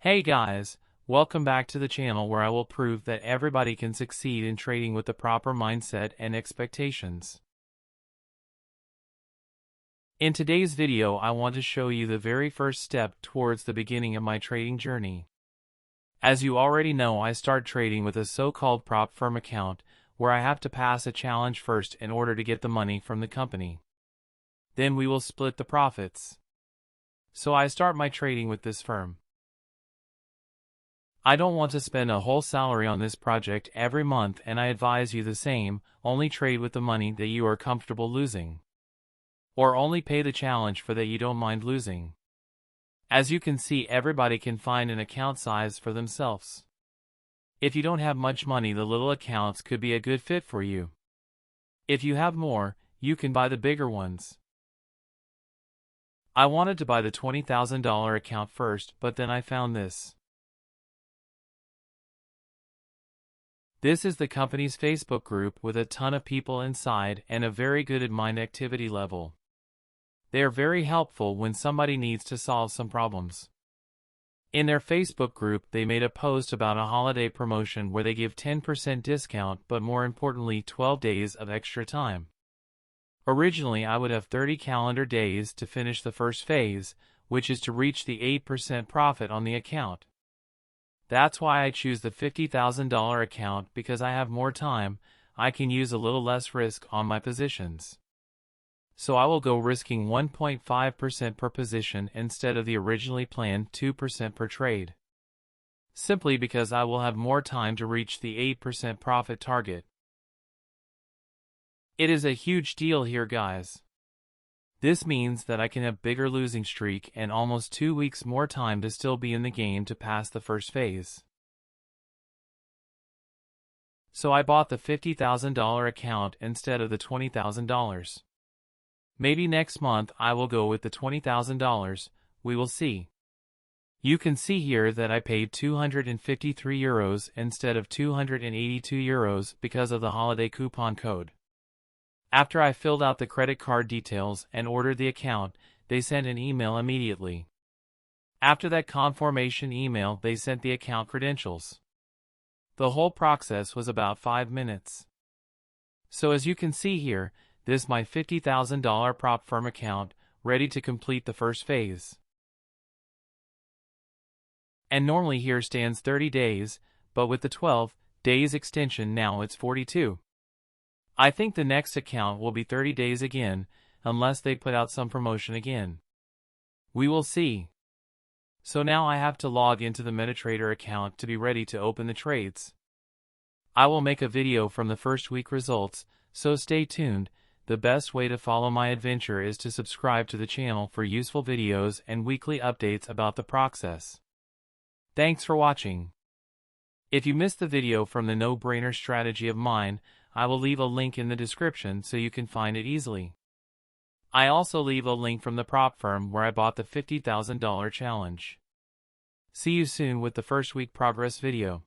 Hey guys, welcome back to the channel where I will prove that everybody can succeed in trading with the proper mindset and expectations. In today's video, I want to show you the very first step towards the beginning of my trading journey. As you already know, I start trading with a so-called prop firm account where I have to pass a challenge first in order to get the money from the company. Then we will split the profits. So I start my trading with this firm. I don't want to spend a whole salary on this project every month, and I advise you the same. Only trade with the money that you are comfortable losing. Or only pay the challenge for that you don't mind losing. As you can see, everybody can find an account size for themselves. If you don't have much money, the little accounts could be a good fit for you. If you have more, you can buy the bigger ones. I wanted to buy the $20,000 account first, but then I found this. This is the company's Facebook group with a ton of people inside and a very good admin activity level. They are very helpful when somebody needs to solve some problems. In their Facebook group, they made a post about a holiday promotion where they give 10% discount, but more importantly 12 days of extra time. Originally, I would have 30 calendar days to finish the first phase, which is to reach the 8% profit on the account. That's why I choose the $50,000 account, because I have more time. I can use a little less risk on my positions. So I will go risking 1.5% per position instead of the originally planned 2% per trade. Simply because I will have more time to reach the 8% profit target. It is a huge deal here, guys. This means that I can have bigger losing streak and almost 2 weeks more time to still be in the game to pass the first phase. So I bought the $50,000 account instead of the $20,000. Maybe next month I will go with the $20,000, we will see. You can see here that I paid €253 instead of €282 because of the holiday coupon code. After I filled out the credit card details and ordered the account, they sent an email immediately. After that confirmation email, they sent the account credentials. The whole process was about 5 minutes. So as you can see here, this is my $50,000 prop firm account, ready to complete the first phase. And normally here stands 30 days, but with the 12 days extension now it's 42. I think the next account will be 30 days again, unless they put out some promotion again. We will see. So now I have to log into the MetaTrader account to be ready to open the trades. I will make a video from the first week results, so stay tuned. The best way to follow my adventure is to subscribe to the channel for useful videos and weekly updates about the process. Thanks for watching. If you missed the video from the no-brainer strategy of mine, I will leave a link in the description so you can find it easily. I also leave a link from the prop firm where I bought the $50,000 challenge. See you soon with the first week progress video.